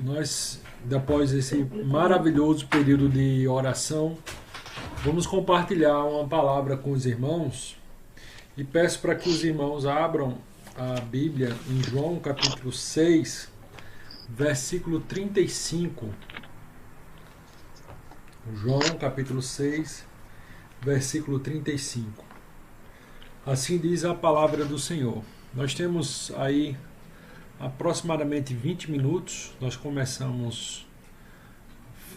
Nós, após esse maravilhoso período de oração, vamos compartilhar uma palavra com os irmãos e peço para que os irmãos abram a Bíblia em João capítulo 6, versículo 35. João capítulo 6, versículo 35. Assim diz a palavra do Senhor. Nós temos aí aproximadamente 20 minutos. Nós começamos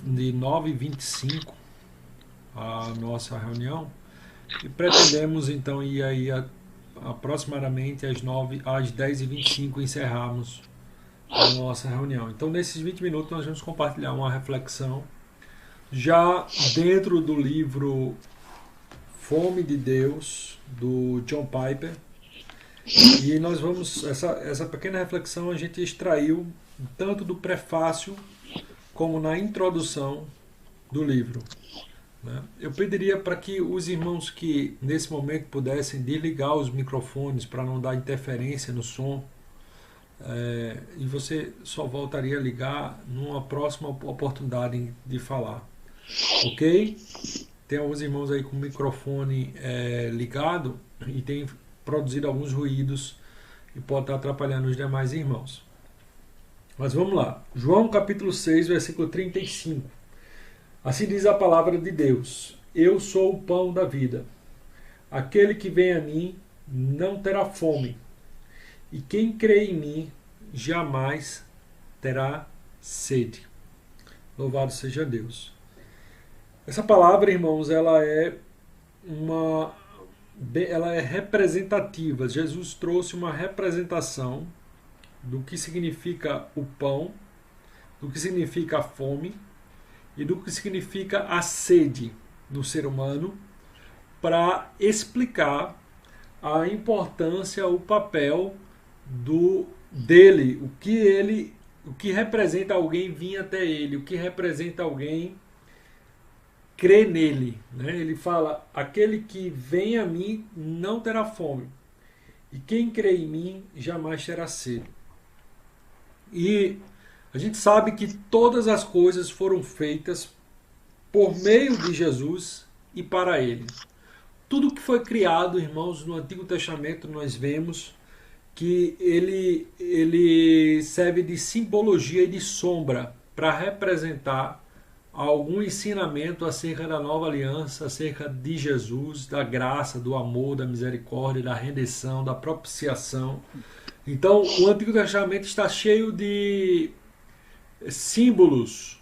de 9h25 a nossa reunião e pretendemos então ir aí aproximadamente às 10h25 encerrarmos a nossa reunião. Então nesses 20 minutos nós vamos compartilhar uma reflexão já dentro do livro Fome de Deus, do John Piper. E nós vamos, essa pequena reflexão a gente extraiu tanto do prefácio como na introdução do livro, né? Eu pediria para que os irmãos que nesse momento pudessem desligar os microfones para não dar interferência no som, e você só voltaria a ligar numa próxima oportunidade de falar, ok? Tem alguns irmãos aí com o microfone ligado e tem produzido alguns ruídos e pode estar atrapalhando os demais irmãos. Mas vamos lá. João capítulo 6, versículo 35. Assim diz a palavra de Deus: Eu sou o pão da vida. Aquele que vem a mim não terá fome, e quem crê em mim jamais terá sede. Louvado seja Deus. Essa palavra, irmãos, ela é representativa. Jesus trouxe uma representação do que significa o pão, do que significa a fome e do que significa a sede no ser humano, para explicar a importância, o papel dele, o que representa alguém vir até ele, o que representa alguém crer nele, né? Ele fala: aquele que vem a mim não terá fome, e quem crê em mim jamais terá sede. E a gente sabe que todas as coisas foram feitas por meio de Jesus e para ele. Tudo que foi criado, irmãos, no Antigo Testamento nós vemos que ele serve de simbologia e de sombra para representar algum ensinamento acerca da nova aliança, acerca de Jesus, da graça, do amor, da misericórdia, da redenção, da propiciação. Então, o Antigo Testamento está cheio de símbolos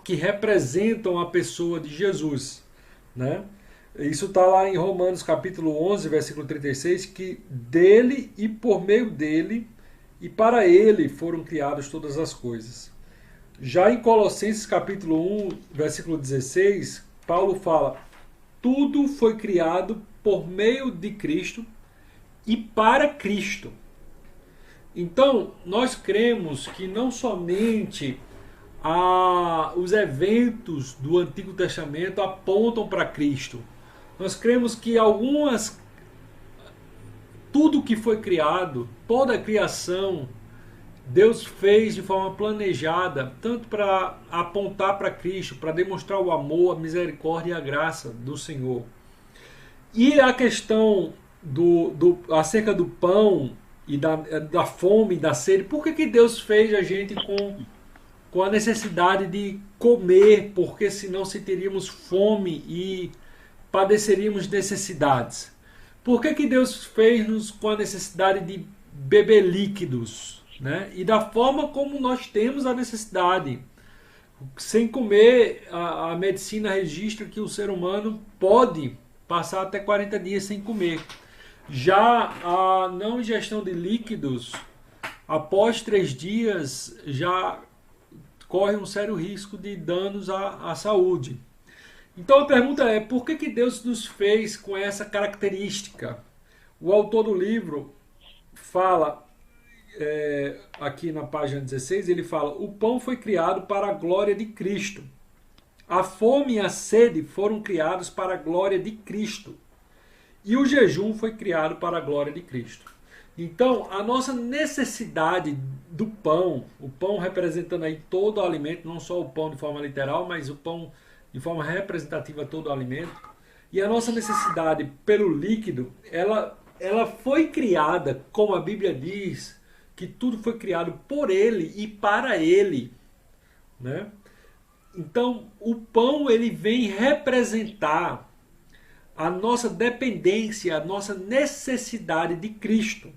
que representam a pessoa de Jesus, né? Isso está lá em Romanos capítulo 11, versículo 36, que dele e por meio dele e para ele foram criadas todas as coisas. Já em Colossenses capítulo 1, versículo 16, Paulo fala: tudo foi criado por meio de Cristo e para Cristo. Então, nós cremos que não somente os eventos do Antigo Testamento apontam para Cristo. Nós cremos que tudo que foi criado, toda a criação, Deus fez de forma planejada, tanto para apontar para Cristo, para demonstrar o amor, a misericórdia e a graça do Senhor. E a questão acerca do pão e da fome e da sede, por que Deus fez a gente com a necessidade de comer? Porque senão teríamos fome e padeceríamos necessidades. Por que Deus fez-nos com a necessidade de beber líquidos, né? E da forma como nós temos a necessidade. Sem comer, a medicina registra que o ser humano pode passar até 40 dias sem comer. Já a não ingestão de líquidos, após 3 dias, já corre um sério risco de danos à saúde. Então a pergunta é: por que Deus nos fez com essa característica? O autor do livro fala, aqui na página 16, ele fala: o pão foi criado para a glória de Cristo. A fome e a sede foram criados para a glória de Cristo. E o jejum foi criado para a glória de Cristo. Então, a nossa necessidade do pão, o pão representando aí todo o alimento, não só o pão de forma literal, mas o pão de forma representativa todo o alimento. E a nossa necessidade pelo líquido, ela foi criada, como a Bíblia diz, que tudo foi criado por ele e para ele, né? Então, o pão ele vem representar a nossa dependência, a nossa necessidade de Cristo.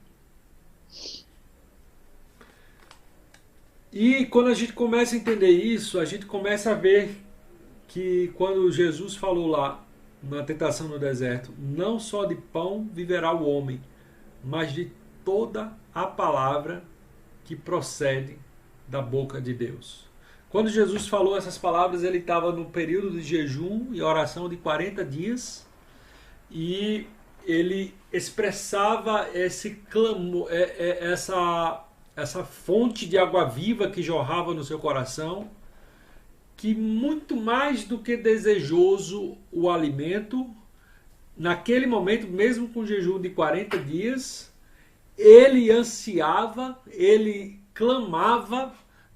E quando a gente começa a entender isso, a gente começa a ver que quando Jesus falou lá na tentação no deserto, não só de pão viverá o homem, mas de toda a palavra que procede da boca de Deus. Quando Jesus falou essas palavras, ele estava no período de jejum e oração de 40 dias e ele expressava esse clamor, essa fonte de água viva que jorrava no seu coração, que muito mais do que desejoso o alimento, naquele momento, mesmo com jejum de 40 dias, ele ansiava, ele clamava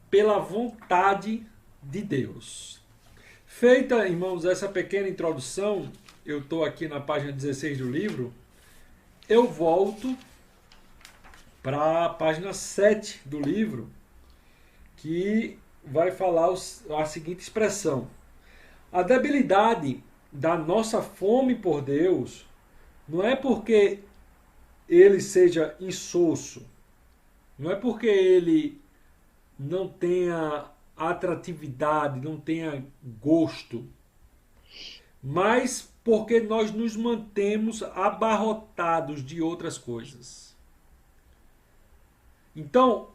pela vontade de Deus. Feita, irmãos, essa pequena introdução, eu estou aqui na página 16 do livro, eu volto para a página 7 do livro, que vai falar a seguinte expressão: a debilidade da nossa fome por Deus não é porque ele seja insosso, não é porque ele não tenha atratividade, não tenha gosto, mas porque nós nos mantemos abarrotados de outras coisas. Então,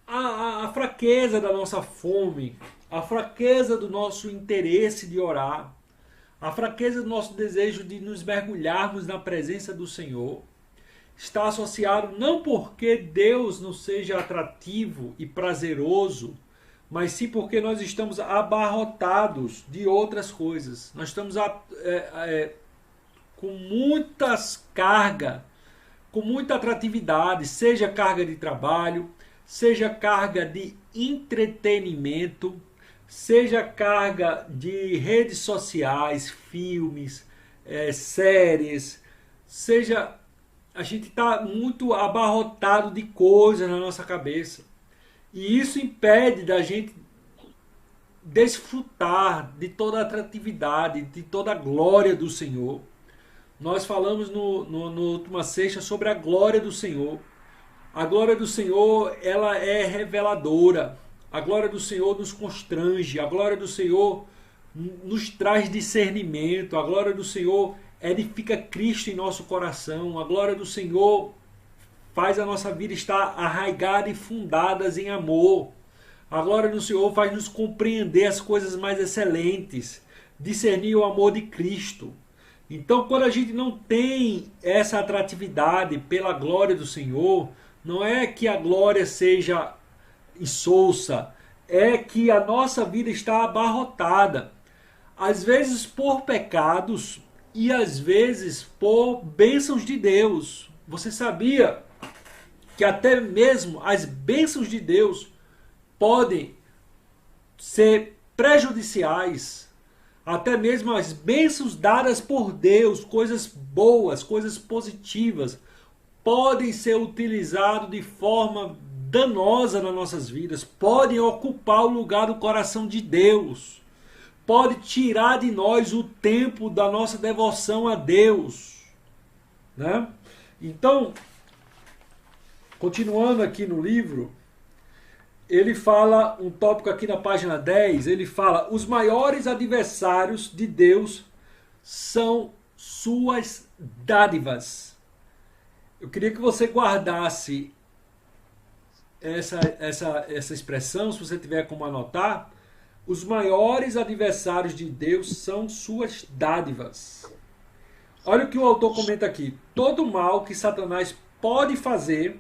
a fraqueza da nossa fome, a fraqueza do nosso interesse de orar, a fraqueza do nosso desejo de nos mergulharmos na presença do Senhor, está associado não porque Deus não seja atrativo e prazeroso, mas sim porque nós estamos abarrotados de outras coisas. Nós estamos com muitas cargas, com muita atratividade, seja carga de trabalho, seja carga de entretenimento, seja carga de redes sociais, filmes, séries, seja... A gente está muito abarrotado de coisas na nossa cabeça. E isso impede da gente desfrutar de toda a atratividade, de toda a glória do Senhor. Nós falamos no última sexta sobre a glória do Senhor. A glória do Senhor, ela é reveladora. A glória do Senhor nos constrange. A glória do Senhor nos traz discernimento. A glória do Senhor edifica Cristo em nosso coração. A glória do Senhor faz a nossa vida estar arraigada e fundadas em amor. A glória do Senhor faz nos compreender as coisas mais excelentes, discernir o amor de Cristo. Então, quando a gente não tem essa atratividade pela glória do Senhor, não é que a glória seja insossa, é que a nossa vida está abarrotada, às vezes por pecados e às vezes por bênçãos de Deus. Você sabia que até mesmo as bênçãos de Deus podem ser prejudiciais? Até mesmo as bênçãos dadas por Deus, coisas boas, coisas positivas, podem ser utilizadas de forma danosa nas nossas vidas, podem ocupar o lugar do coração de Deus, pode tirar de nós o tempo da nossa devoção a Deus, né? Então, continuando aqui no livro, ele fala um tópico aqui na página 10, ele fala: os maiores adversários de Deus são suas dádivas. Eu queria que você guardasse essa expressão, se você tiver como anotar. Os maiores adversários de Deus são suas dádivas. Olha o que o autor comenta aqui: todo mal que Satanás pode fazer,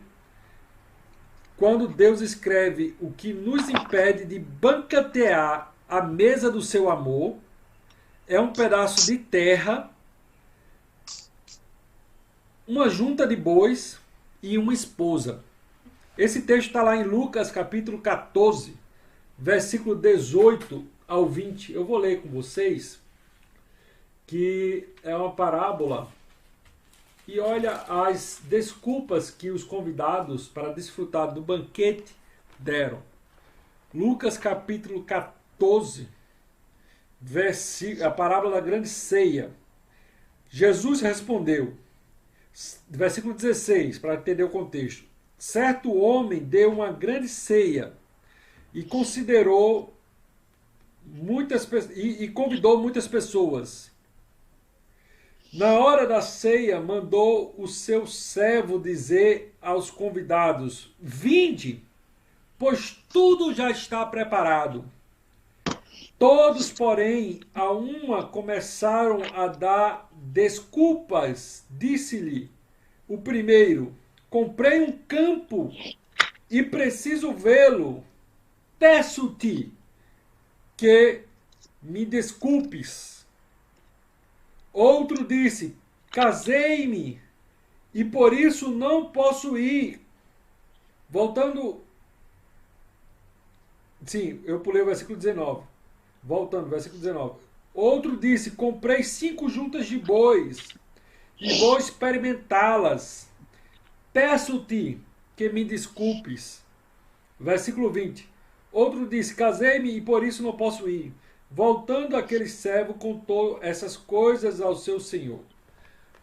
quando Deus escreve o que nos impede de banquetear a mesa do seu amor, é um pedaço de terra, uma junta de bois e uma esposa. Esse texto está lá em Lucas capítulo 14, versículo 18 ao 20. Eu vou ler com vocês, que é uma parábola. E olha as desculpas que os convidados para desfrutar do banquete deram. Lucas capítulo 14, a parábola da grande ceia. Jesus respondeu, versículo 16, para entender o contexto. Certo homem deu uma grande ceia e considerou e convidou muitas pessoas. Na hora da ceia, mandou o seu servo dizer aos convidados: vinde, pois tudo já está preparado. Todos, porém, a uma começaram a dar desculpas. Disse-lhe o primeiro: comprei um campo e preciso vê-lo. Peço-te que me desculpes. Outro disse: casei-me e por isso não posso ir. Voltando. Sim, eu pulei o versículo 19. Voltando, versículo 19. Outro disse: comprei 5 juntas de bois e vou experimentá-las. Peço-te que me desculpes. Versículo 20. Outro disse: casei-me e por isso não posso ir. Voltando, aquele servo contou essas coisas ao seu senhor.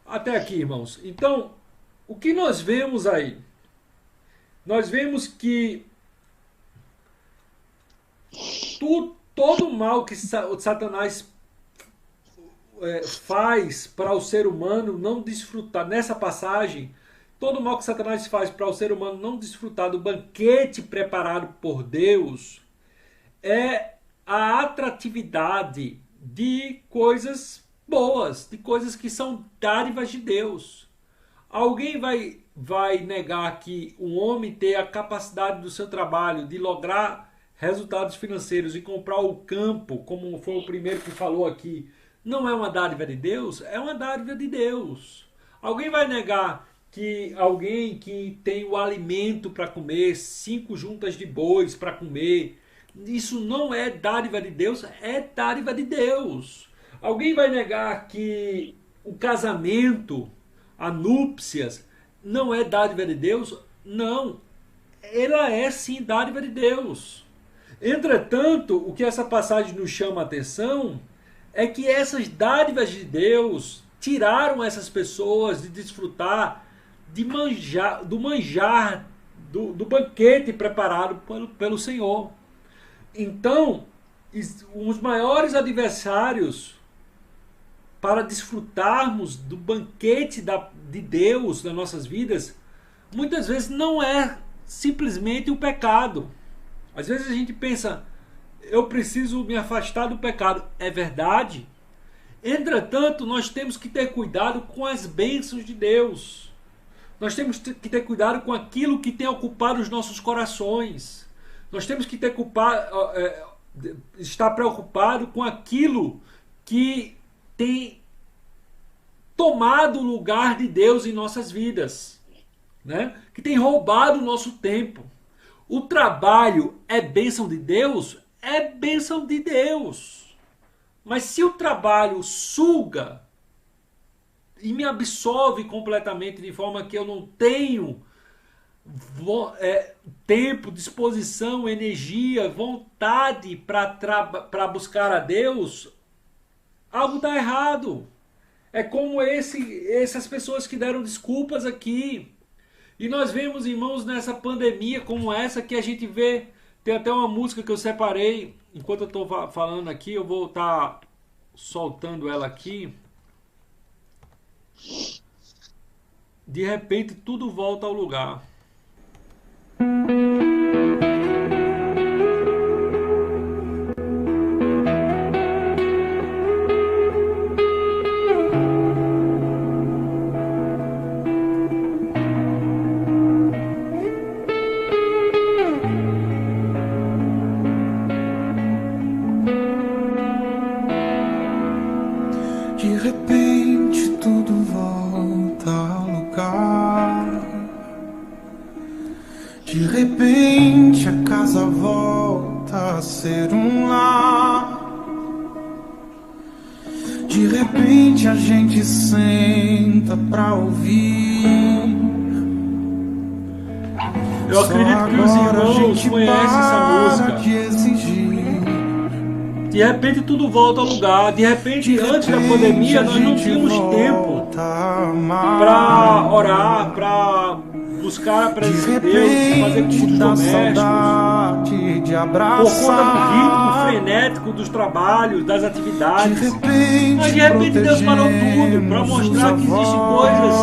Até aqui, irmãos. Então, o que nós vemos aí? Nós vemos que todo o mal que Satanás faz para o ser humano não desfrutar, nessa passagem, todo o mal que Satanás faz para o ser humano não desfrutar do banquete preparado por Deus é a atratividade de coisas boas, de coisas que são dádivas de Deus. Alguém vai negar que um homem ter a capacidade do seu trabalho de lograr resultados financeiros e comprar o campo, como foi o primeiro que falou aqui, não é uma dádiva de Deus? É uma dádiva de Deus. Alguém vai negar que alguém que tem o alimento para comer, 5 juntas de bois para comer, isso não é dádiva de Deus? É dádiva de Deus. Alguém vai negar que o casamento, a núpcias, não é dádiva de Deus? Não. Ela é sim dádiva de Deus. Entretanto, o que essa passagem nos chama a atenção é que essas dádivas de Deus tiraram essas pessoas de desfrutar do manjar, do banquete preparado pelo Senhor. Então, os maiores adversários para desfrutarmos do banquete de Deus nas nossas vidas, muitas vezes não é simplesmente o pecado. Às vezes a gente pensa, eu preciso me afastar do pecado. É verdade. Entretanto, nós temos que ter cuidado com as bênçãos de Deus. Nós temos que ter cuidado com aquilo que tem ocupado os nossos corações. Nós temos que estar preocupado com aquilo que tem tomado o lugar de Deus em nossas vidas, né? Que tem roubado o nosso tempo. O trabalho é bênção de Deus? É bênção de Deus. Mas se o trabalho suga e me absorve completamente de forma que eu não tenho tempo, disposição, energia, vontade para buscar a Deus, algo está errado. É como essas pessoas que deram desculpas aqui. E nós vemos, irmãos, nessa pandemia como essa, que a gente vê, tem até uma música que eu separei, enquanto eu estou falando aqui, eu vou estar soltando ela aqui. De repente tudo volta ao lugar. De repente tudo volta ao lugar. a ser um lar. De repente a gente senta pra ouvir. Eu acredito que os irmãos conhecem essa música. De repente tudo volta ao lugar. De repente, antes da pandemia, nós não tínhamos tempo para orar, para buscar a presença de Deus, fazer cultos domésticos. Por conta do ritmo frenético dos trabalhos, das atividades. Mas de repente Deus parou tudo para mostrar que existem coisas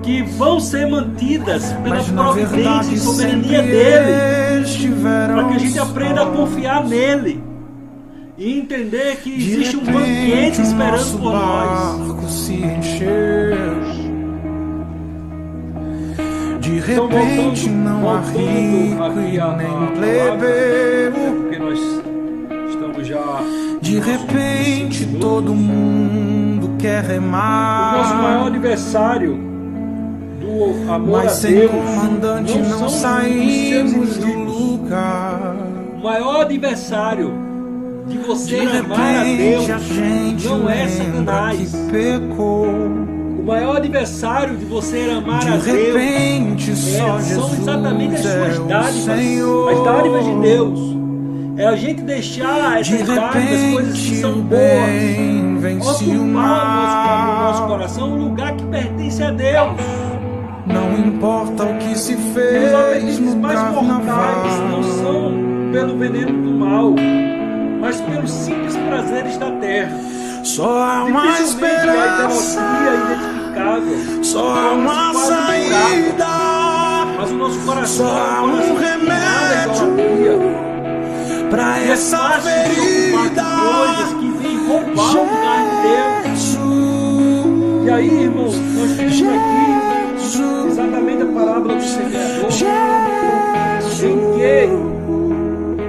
que vão ser mantidas pela providência e soberania dele, para que a gente aprenda a confiar nele e entender que existe um banquete esperando por nós. De repente não há rico e nem plebeu, porque nós estamos já. De repente todo mundo quer remar. O nosso maior adversário do amor a Deus não saímos do lugar. O maior adversário de você amar a Deus não é Satanás. O maior adversário de você amar a Deus são exatamente as suas dádivas, as dádivas de Deus. É a gente deixar essas dádivas, coisas que são boas, ocupar no nosso coração um lugar que pertence a Deus. Não importa o que se fez, os apetites mais mortais não são pelo veneno do mal, mas pelos simples prazeres da terra. Só há uma esperança, só há uma saída, mas o nosso coração só há um remédio pra essa ferida. Coisas que vêm roubar o lugar de Deus. E aí, irmãos, nós temos aqui exatamente a parábola do semeador, em que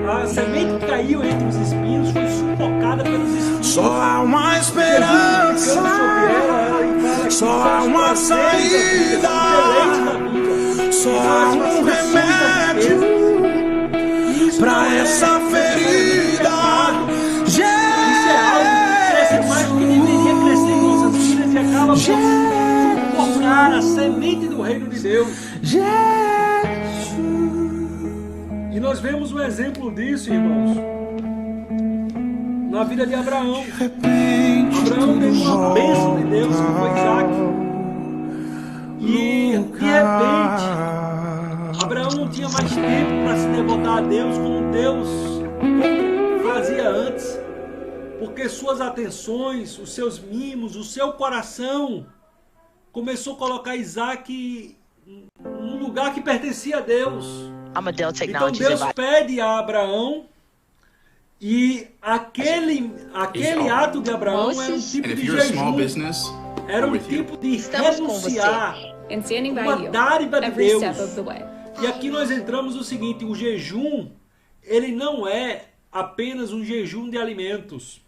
a semente que caiu entre os espinhos foi sufocada pelos espinhos. Só há uma esperança, só há uma saída, só há um remédio pra essa ferida. Isso é algo que cresce mais do que deveria crescer em nossas vidas e acaba por sufocar a semente do reino de Deus. E nós vemos um exemplo disso, irmãos, na vida de Abraão. Abraão teve uma bênção de Deus, que foi Isaac. E, de repente, Abraão não tinha mais tempo para se devotar a Deus como Deus fazia antes. Porque suas atenções, os seus mimos, o seu coração começou a colocar Isaac num lugar que pertencia a Deus. Então Deus pede a Abraão, e aquele ato de Abraão era um tipo de jejum, era um tipo de renunciar uma dádiva de Deus. E aqui nós entramos no seguinte: o jejum, ele não é apenas um jejum de alimentos,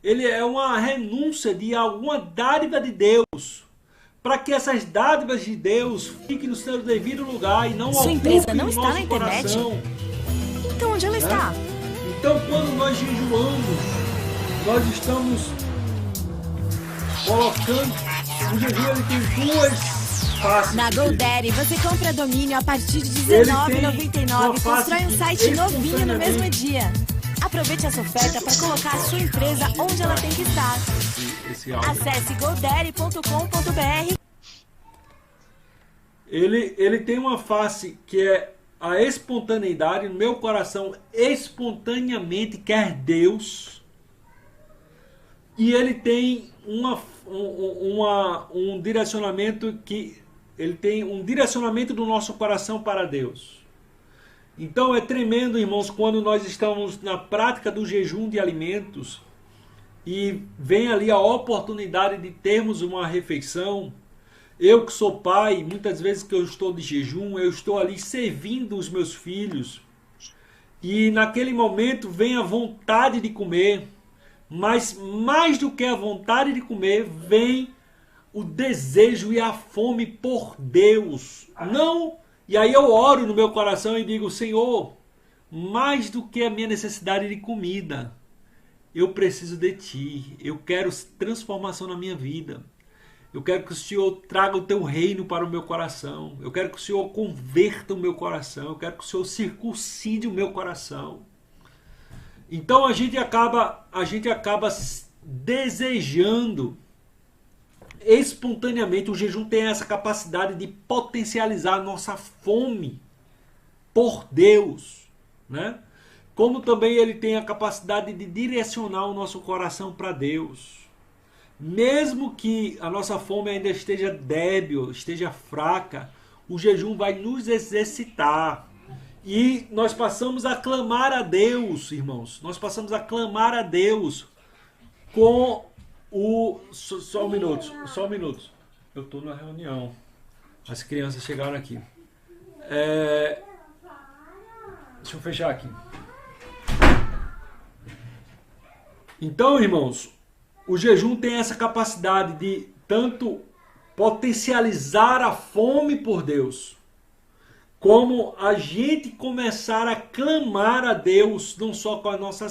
ele é uma renúncia de alguma dádiva de Deus, para que essas dádivas de Deus fiquem no seu devido lugar e não Sua empresa não no está nosso na internet? coração. Então onde ela está? Então, quando nós jejuamos, nós estamos colocando o jejum, ele tem duas faces. Na GoDaddy você compra domínio a partir de R$19,99 e constrói um site novinho no mesmo dia. Aproveite essa oferta para colocar a sua empresa onde ela tem que estar. Acesse godaddy.com.br. Ele tem uma face que é a espontaneidade. No meu coração, espontaneamente quer Deus. E ele tem um direcionamento que ele tem um direcionamento do nosso coração para Deus. Então é tremendo, irmãos, quando nós estamos na prática do jejum de alimentos e vem ali a oportunidade de termos uma refeição. Eu que sou pai, muitas vezes que eu estou de jejum, eu estou ali servindo os meus filhos. E naquele momento vem a vontade de comer, mas mais do que a vontade de comer, vem o desejo e a fome por Deus. Não, e aí eu oro no meu coração e digo: Senhor, mais do que a minha necessidade de comida. Eu preciso de Ti. Eu quero transformação na minha vida. Eu quero que o Senhor traga o Teu reino para o meu coração. Eu quero que o Senhor converta o meu coração. Eu quero que o Senhor circuncide o meu coração. Então a gente acaba desejando espontaneamente. O jejum tem essa capacidade de potencializar a nossa fome por Deus, né? Como também ele tem a capacidade de direcionar o nosso coração para Deus. Mesmo que a nossa fome ainda esteja débil, esteja fraca, o jejum vai nos exercitar. E nós passamos a clamar a Deus, irmãos. Nós passamos a clamar a Deus com o... Só um minuto. Eu estou na reunião. As crianças chegaram aqui. Deixa eu fechar aqui. Então, irmãos, o jejum tem essa capacidade de tanto potencializar a fome por Deus, como a gente começar a clamar a Deus, não só com a nossa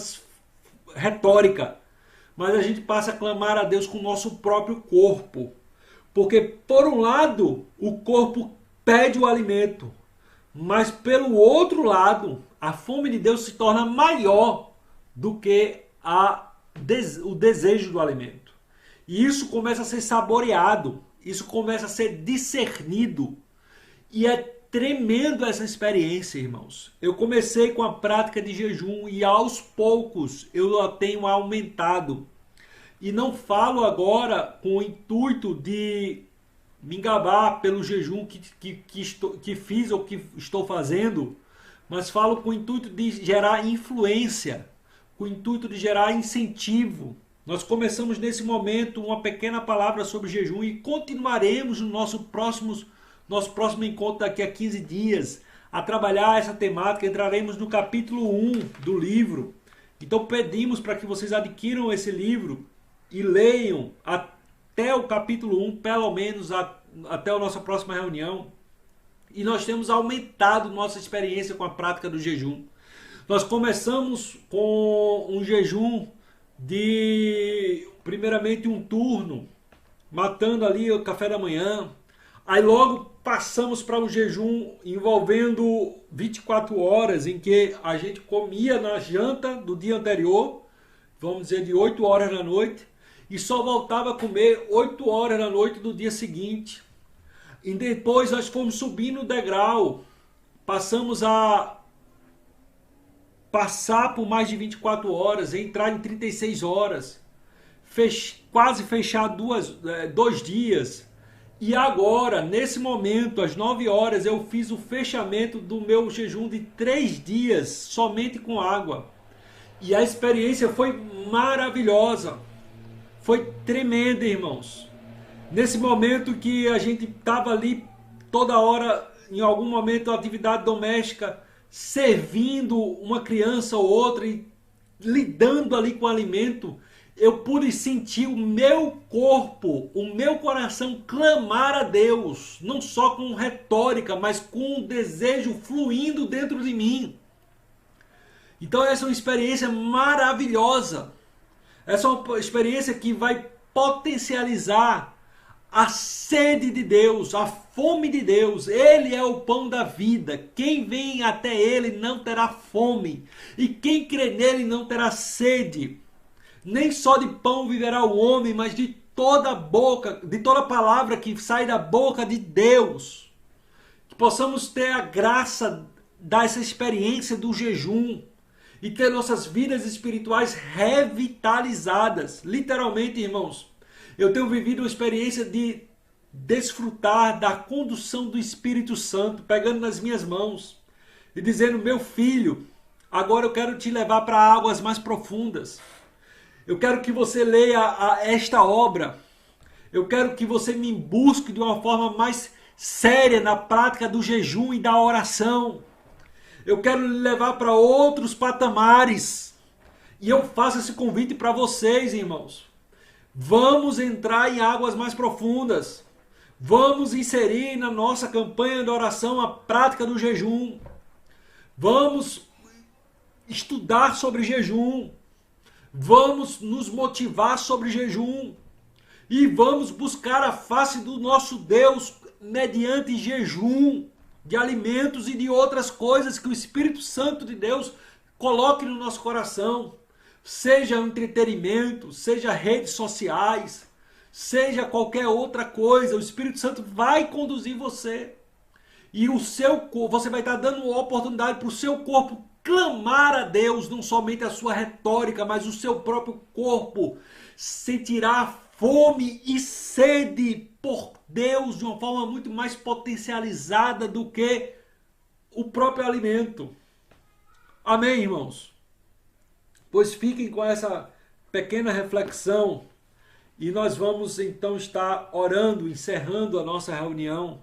retórica, mas a gente passa a clamar a Deus com o nosso próprio corpo. Porque, por um lado, o corpo pede o alimento, mas pelo outro lado, a fome de Deus se torna maior do que o desejo do alimento. E isso começa a ser saboreado, isso começa a ser discernido. E é tremendo essa experiência, irmãos. Eu comecei com a prática de jejum e aos poucos eu a tenho aumentado. E não falo agora com o intuito de me gabar pelo jejum que fiz ou que estou fazendo, mas falo com o intuito de gerar influência, com o intuito de gerar incentivo. Nós começamos nesse momento uma pequena palavra sobre jejum e continuaremos no nosso próximo encontro daqui a 15 dias a trabalhar essa temática. Entraremos no capítulo 1 do livro. Então pedimos para que vocês adquiram esse livro e leiam até o capítulo 1, pelo menos até a nossa próxima reunião. E nós temos aumentado nossa experiência com a prática do jejum. Nós começamos com um jejum de, primeiramente, um turno, matando ali o café da manhã. Aí logo passamos para um jejum envolvendo 24 horas, em que a gente comia na janta do dia anterior, vamos dizer de 8 horas da noite, e só voltava a comer 8 horas da noite do dia seguinte. E depois nós fomos subindo o degrau, passamos a passar por mais de 24 horas, entrar em 36 horas, quase fechar 2 dias. E agora, nesse momento, às 9 horas, eu fiz o fechamento do meu jejum de 3 dias, somente com água. E a experiência foi maravilhosa. Foi tremenda, irmãos. Nesse momento que a gente estava ali toda hora, em algum momento, atividade doméstica, servindo uma criança ou outra e lidando ali com o alimento, eu pude sentir o meu corpo, o meu coração clamar a Deus, não só com retórica, mas com um desejo fluindo dentro de mim. Então essa é uma experiência maravilhosa. Essa é uma experiência que vai potencializar a sede de Deus, a fome de Deus. Ele é o pão da vida. Quem vem até Ele não terá fome. E quem crê nele não terá sede. Nem só de pão viverá o homem, mas de toda palavra que sai da boca de Deus. Que possamos ter a graça dessa experiência do jejum e ter nossas vidas espirituais revitalizadas. Literalmente, irmãos, eu tenho vivido uma experiência de desfrutar da condução do Espírito Santo, pegando nas minhas mãos e dizendo: meu filho, agora eu quero te levar para águas mais profundas. Eu quero que você leia esta obra. Eu quero que você me busque de uma forma mais séria na prática do jejum e da oração. Eu quero lhe levar para outros patamares. E eu faço esse convite para vocês, irmãos. Vamos entrar em águas mais profundas. Vamos inserir na nossa campanha de oração a prática do jejum. Vamos estudar sobre jejum. Vamos nos motivar sobre jejum. E vamos buscar a face do nosso Deus mediante jejum de alimentos e de outras coisas que o Espírito Santo de Deus coloque no nosso coração. Seja entretenimento, seja redes sociais, seja qualquer outra coisa, o Espírito Santo vai conduzir você. E você vai estar dando oportunidade para o seu corpo clamar a Deus, não somente a sua retórica, mas o seu próprio corpo sentirá fome e sede por Deus de uma forma muito mais potencializada do que o próprio alimento. Amém, irmãos? Pois fiquem com essa pequena reflexão e nós vamos então estar orando, encerrando a nossa reunião.